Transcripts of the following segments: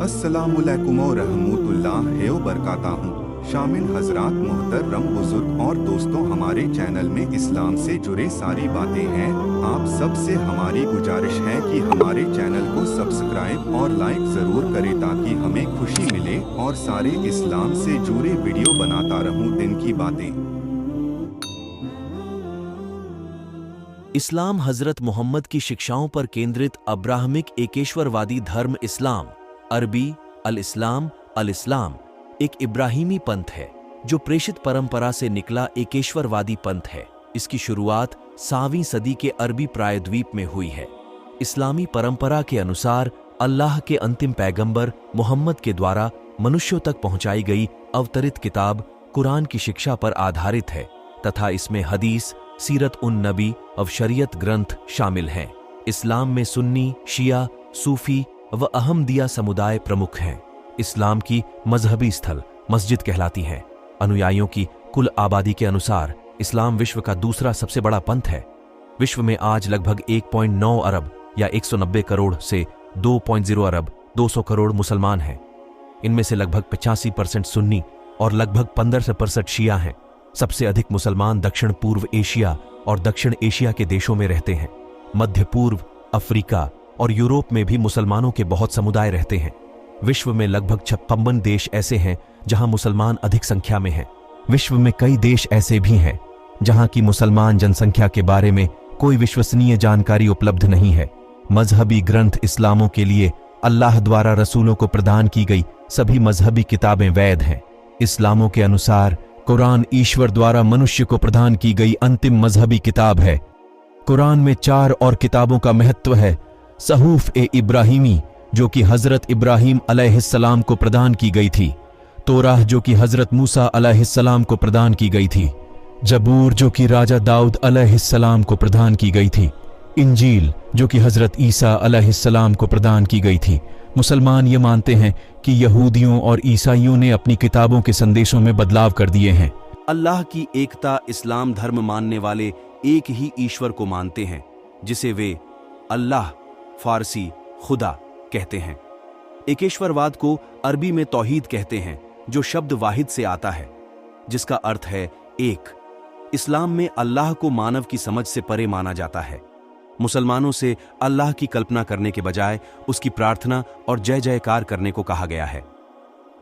अस्सलामुअलैकुम व रहमतुल्लाहि व बरकातहू। शामिल हजरात, मोहतरम बुजुर्ग और दोस्तों, हमारे चैनल में इस्लाम से जुड़े सारी बातें हैं। आप सब से हमारी गुजारिश है कि हमारे चैनल को सब्सक्राइब और लाइक जरूर करें ताकि हमें खुशी मिले और सारे इस्लाम से जुड़े वीडियो बनाता रहूं दिन की बातें। इस्लाम हजरत मोहम्मद की शिक्षाओं पर केंद्रित अब्राहमिक एकेश्वरवादी धर्म इस्लाम, अरबी अल-इस्लाम एक इब्राहिमी पंथ है जो प्रेषित परंपरा से निकला एकेश्वरवादी पंथ है। इसकी शुरुआत 7वीं सदी के अरबी प्रायद्वीप में हुई है। इस्लामी परंपरा के अनुसार अल्लाह के अंतिम पैगंबर मोहम्मद के द्वारा मनुष्यों तक पहुंचाई गई अवतरित किताब कुरान की शिक्षा पर आधारित है तथा इसमें हदीस, सीरत उन नबी और शरीयत ग्रंथ शामिल हैं। इस्लाम में सुन्नी, शिया, सूफी व अहमदिया समुदाय प्रमुख हैं। इस्लाम की मजहबी स्थल मस्जिद कहलाती हैं। अनुयायियों की कुल आबादी के अनुसार इस्लाम विश्व का दूसरा सबसे बड़ा पंथ है। विश्व में आज लगभग 1.9 अरब या 190 करोड़ से 2.0 अरब 200 करोड़ मुसलमान हैं। इनमें से लगभग 85% सुन्नी और लगभग 15% शिया हैं। सबसे अधिक मुसलमान दक्षिण पूर्व एशिया और दक्षिण एशिया के देशों में रहते हैं। मध्य पूर्व, अफ्रीका और यूरोप में भी मुसलमानों के बहुत समुदाय रहते हैं। विश्व में लगभग 56 देश ऐसे हैं जहां मुसलमान अधिक संख्या में हैं। विश्व में कई देश ऐसे भी हैं जहां की मुसलमान जनसंख्या के बारे में कोई विश्वसनीय जानकारी उपलब्ध नहीं है। मजहबी ग्रंथ इस्लामों के लिए अल्लाह द्वारा रसूलों को प्रदान की गई सभी मजहबी किताबें वैध हैं। इस्लामों के अनुसार कुरान ईश्वर द्वारा मनुष्य को प्रदान की गई अंतिम मजहबी किताब है। कुरान में 4 और किताबों का महत्व है। सहूफ-ए-इब्राहिमी जो कि हजरत इब्राहिम अलैहिस्सलाम को प्रदान की गई थी, तोराह जो कि हजरत मूसा अलैहिस्सलाम को प्रदान की गई थी, जबूर जो कि राजा दाऊद अलैहिस्सलाम को प्रदान की गई थी, इंजील जो कि हजरत ईसा अलैहिस्सलाम को प्रदान की गई थी। मुसलमान ये मानते हैं कि यहूदियों और ईसाइयों ने अपनी किताबों के संदेशों में बदलाव कर दिए हैं। अल्लाह की एकता इस्लाम धर्म मानने वाले एक ही ईश्वर को मानते हैं जिसे वे अल्लाह, फारसी खुदा कहते हैं। एकेश्वरवाद को अरबी में तौहीद कहते हैं जो शब्द वाहिद से आता है जिसका अर्थ है एक। इस्लाम में अल्लाह को मानव की समझ से परे माना जाता है। मुसलमानों से अल्लाह की कल्पना करने के बजाय उसकी प्रार्थना और जय जयकार करने को कहा गया है।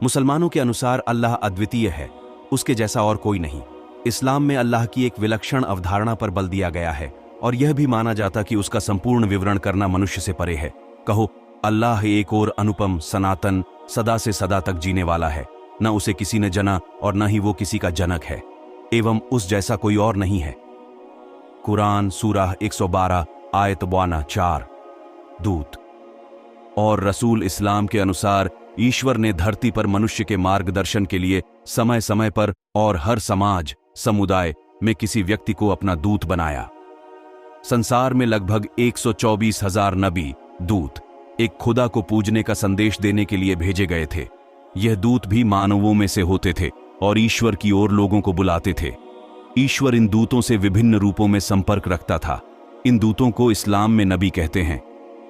मुसलमानों के अनुसार अल्लाह अद्वितीय है, उसके जैसा और कोई नहीं। इस्लाम में अल्लाह की एक विलक्षण अवधारणा पर बल दिया गया है और यह भी माना जाता कि उसका संपूर्ण विवरण करना मनुष्य से परे है। कहो, अल्लाह एक और अनुपम, सनातन, सदा से सदा तक जीने वाला है। न उसे किसी ने जना और न ही वो किसी का जनक है, एवं उस जैसा कोई और नहीं है। कुरान सूरह 112 आयत 4। दूत और रसूल इस्लाम के अनुसार ईश्वर ने धरती पर मनुष्य के मार्गदर्शन के लिए समय समय पर और हर समाज समुदाय में किसी व्यक्ति को अपना दूत बनाया। संसार में लगभग 124,000 नबी दूत एक खुदा को पूजने का संदेश देने के लिए भेजे गए थे। यह दूत भी मानवों में से होते थे और ईश्वर की ओर लोगों को बुलाते थे। ईश्वर इन दूतों से विभिन्न रूपों में संपर्क रखता था। इन दूतों को इस्लाम में नबी कहते हैं।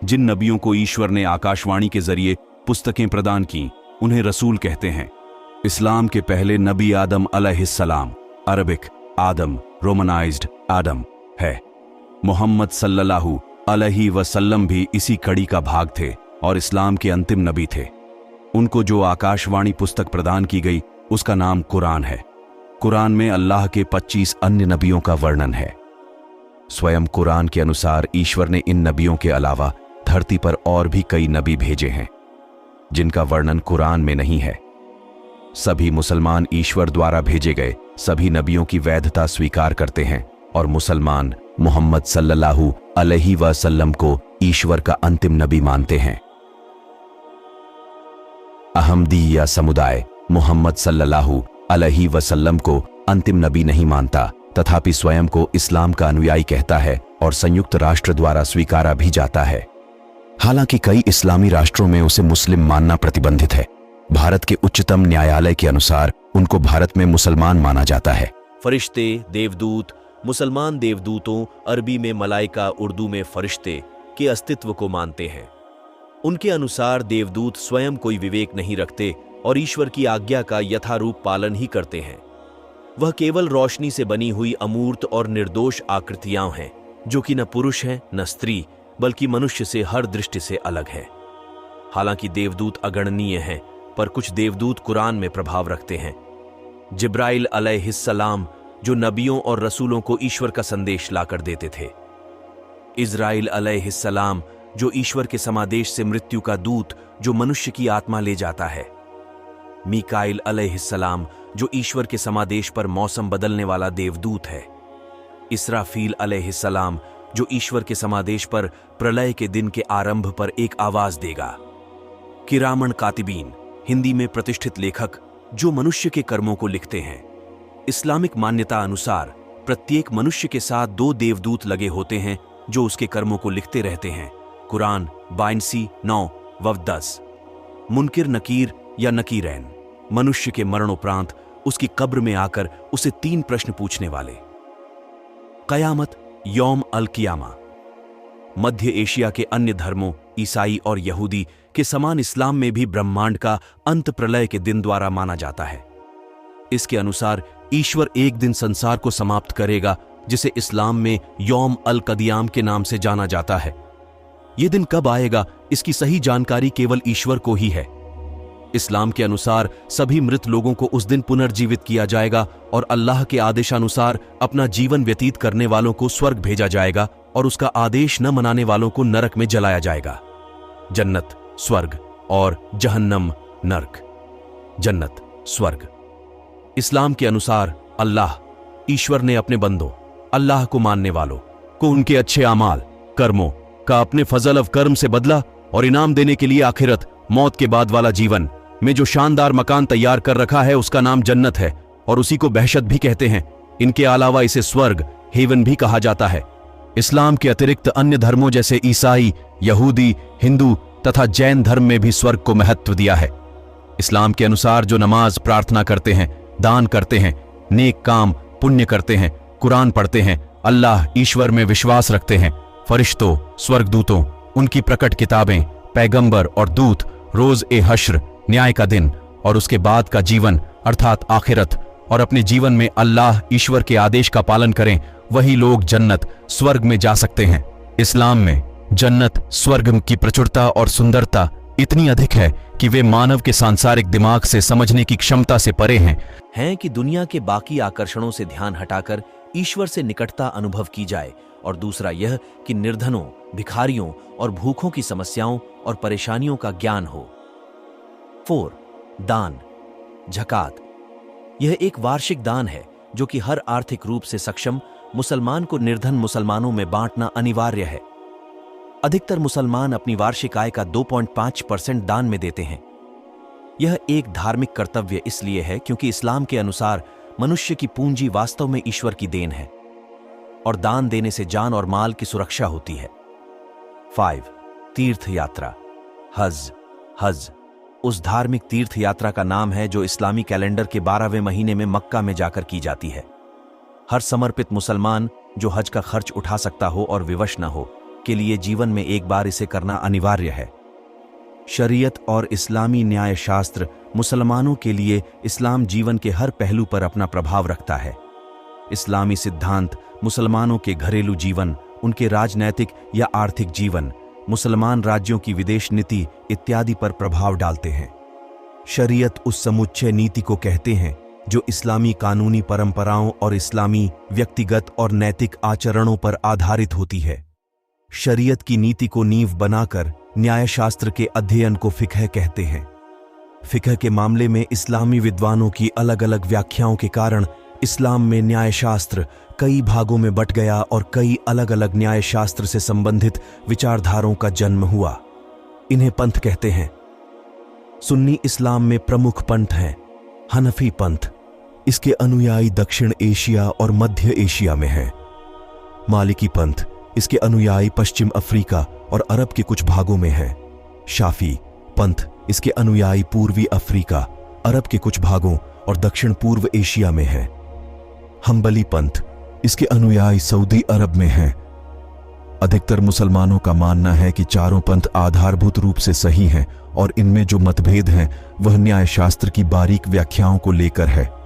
जिन नबियों को ईश्वर ने आकाशवाणी के जरिए पुस्तकें प्रदान की उन्हें रसूल कहते हैं। इस्लाम के पहले नबी आदम अलैहिस्सलाम, अरबिक आदम, रोमनाइज्ड आदम है। मोहम्मद सल्लल्लाहु अलैहि वसल्लम भी इसी कड़ी का भाग थे और इस्लाम के अंतिम नबी थे। उनको जो आकाशवाणी पुस्तक प्रदान की गई उसका नाम कुरान है। कुरान में अल्लाह के 25 अन्य नबियों का वर्णन है। स्वयं कुरान के अनुसार ईश्वर ने इन नबियों के अलावा धरती पर और भी कई नबी भेजे हैं जिनका वर्णन कुरान में नहीं है। सभी मुसलमान ईश्वर द्वारा भेजे गए सभी नबियों की वैधता स्वीकार करते हैं और मुसलमान मोहम्मद सल्लल्लाहु अलैहि वसल्लम को ईश्वर का अंतिम नबी मानते हैं। अहमदिया समुदाय मोहम्मद सल्लल्लाहु अलैहि वसल्लम को अंतिम नबी नहीं मानता, तथापि स्वयं को इस्लाम का अनुयायी कहता है और संयुक्त राष्ट्र द्वारा स्वीकारा भी जाता है। हालांकि कई इस्लामी राष्ट्रों में उसे मुस्लिम मानना प्रतिबंधित है। भारत के उच्चतम न्यायालय के अनुसार उनको भारत में मुसलमान माना जाता है। फरिश्ते, देवदूत, मुसलमान देवदूतों, अरबी में मलाइका, उर्दू में फरिश्ते के अस्तित्व को मानते हैं। उनके अनुसार देवदूत स्वयं कोई विवेक नहीं रखते और ईश्वर की आज्ञा का यथारूप पालन ही करते हैं। वह केवल रोशनी से बनी हुई अमूर्त और निर्दोष आकृतियां हैं, जो कि न पुरुष हैं न स्त्री, बल्कि मनुष्य से हर दृष्टि से अलग है। हालांकि देवदूत अगणनीय हैं, पर कुछ देवदूत कुरान में प्रभाव रखते हैं। जिब्राइल अलैहिस्सलाम, जो नबियों और रसूलों को ईश्वर का संदेश लाकर देते थे। इज़राइल अलैहिस्सलाम, जो ईश्वर के समादेश से मृत्यु का दूत, जो मनुष्य की आत्मा ले जाता है। मीकाइल अलैहिस्सलाम, जो ईश्वर के समादेश पर मौसम बदलने वाला देवदूत है। इसराफील अलैहिस्सलाम, जो ईश्वर के समादेश पर प्रलय के दिन के आरंभ पर एक आवाज देगा। किरामन कातिबीन, हिंदी में प्रतिष्ठित लेखक, जो मनुष्य के कर्मों को लिखते हैं। इस्लामिक मान्यता अनुसार प्रत्येक मनुष्य के साथ 2 देवदूत लगे होते हैं, जो उसके कर्मों को लिखते रहते हैं। कुरान 82 9 व 10। मुनकिर नकीर या नकीरैन, मनुष्य के मरणोपरांत उसकी कब्र में आकर उसे 3 प्रश्न पूछने वाले। कयामत, यौम अल कियामा। मध्य एशिया के अन्य धर्मों, ईसाई और यहूदी के समान इस्लाम में भी ब्रह्मांड का अंत प्रलय के दिन द्वारा माना जाता है। इसके अनुसार ईश्वर एक दिन संसार को समाप्त करेगा, जिसे इस्लाम में यौम अल कदियाम के नाम से जाना जाता है। यह दिन कब आएगा, इसकी सही जानकारी केवल ईश्वर को ही है। इस्लाम के अनुसार सभी मृत लोगों को उस दिन पुनर्जीवित किया जाएगा और अल्लाह के आदेशानुसार अपना जीवन व्यतीत करने वालों को स्वर्ग भेजा जाएगा और उसका आदेश न मनाने वालों को नरक में जलाया जाएगा। जन्नत, स्वर्ग और जहन्नम, नरक। जन्नत, स्वर्ग। इस्लाम के अनुसार अल्लाह, ईश्वर ने अपने बंदों, अल्लाह को मानने वालों को उनके अच्छे अमाल, कर्मों का अपने फजल अव कर्म से बदला और इनाम देने के लिए आखिरत, मौत के बाद वाला जीवन में जो शानदार मकान तैयार कर रखा है, उसका नाम जन्नत है और उसी को बहशत भी कहते हैं। इनके अलावा इसे स्वर्ग, हेवन भी कहा जाता है। इस्लाम के अतिरिक्त अन्य धर्मों जैसे ईसाई, यहूदी, हिंदू तथा जैन धर्म में भी स्वर्ग को महत्व दिया है। इस्लाम के अनुसार जो नमाज, प्रार्थना करते हैं, दान करते हैं, नेक काम, पुण्य करते हैं, कुरान पढ़ते हैं, अल्लाह ईश्वर में विश्वास रखते हैं, फरिश्तों, स्वर्गदूतों, उनकी प्रकट किताबें, पैगंबर और दूत, रोज ए हश्र, न्याय का दिन और उसके बाद का जीवन अर्थात आखिरत, और अपने जीवन में अल्लाह ईश्वर के आदेश का पालन करें, वही लोग जन्नत, स्वर्ग में जा सकते हैं। इस्लाम में जन्नत, स्वर्ग की प्रचुरता और सुंदरता इतनी अधिक है कि वे मानव के सांसारिक दिमाग से समझने की क्षमता से परे हैं कि दुनिया के बाकी आकर्षणों से ध्यान हटाकर ईश्वर से निकटता अनुभव की जाए, और दूसरा यह कि निर्धनों, भिखारियों और भूखों की समस्याओं और परेशानियों का ज्ञान हो। 4. दान, ज़कात। यह एक वार्षिक दान है जो कि हर आर्थिक रूप से सक्षम मुसलमान को निर्धन मुसलमानों में बांटना अनिवार्य है। अधिकतर मुसलमान अपनी वार्षिक आय का 2.5% दान में देते हैं। यह एक धार्मिक कर्तव्य इसलिए है क्योंकि इस्लाम के अनुसार मनुष्य की पूंजी वास्तव में ईश्वर की देन है और दान देने से जान और माल की सुरक्षा होती है। 5. तीर्थ यात्रा, हज उस धार्मिक तीर्थ यात्रा का नाम है जो इस्लामी कैलेंडर के 12वें महीने में मक्का में जाकर की जाती है। हर समर्पित मुसलमान जो हज का खर्च उठा सकता हो और विवश न हो के लिए जीवन में एक बार इसे करना अनिवार्य है। शरीयत और इस्लामी न्याय शास्त्र मुसलमानों के लिए इस्लाम जीवन के हर पहलू पर अपना प्रभाव रखता है। इस्लामी सिद्धांत मुसलमानों के घरेलू जीवन, उनके राजनैतिक या आर्थिक जीवन, मुसलमान राज्यों की विदेश नीति इत्यादि पर प्रभाव डालते हैं। शरीयत उस समुच्चय नीति को कहते हैं जो इस्लामी कानूनी परंपराओं और इस्लामी व्यक्तिगत और नैतिक आचरणों पर आधारित होती है। शरीयत की नीति को नींव बनाकर न्यायशास्त्र के अध्ययन को फिकह कहते हैं। फिकह के मामले में इस्लामी विद्वानों की अलग अलग व्याख्याओं के कारण इस्लाम में न्यायशास्त्र कई भागों में बट गया और कई अलग अलग न्यायशास्त्र से संबंधित विचारधारों का जन्म हुआ। इन्हें पंथ कहते हैं। सुन्नी इस्लाम में प्रमुख पंथ हैं हनफी पंथ। इसके अनुयायी दक्षिण एशिया और मध्य एशिया में हैं। मालिकी पंथ, इसके अनुयायी पश्चिम अफ्रीका और अरब के कुछ भागों में हैं। शाफी पंथ, इसके अनुयायी पूर्वी अफ्रीका, अरब के कुछ भागों और दक्षिण पूर्व एशिया में हैं। हम्बली पंथ, इसके अनुयायी सऊदी अरब में हैं। अधिकतर मुसलमानों का मानना है कि चारों पंथ आधारभूत रूप से सही हैं और इनमें जो मतभेद हैं वह न्याय शास्त्र की बारीक व्याख्याओं को लेकर है।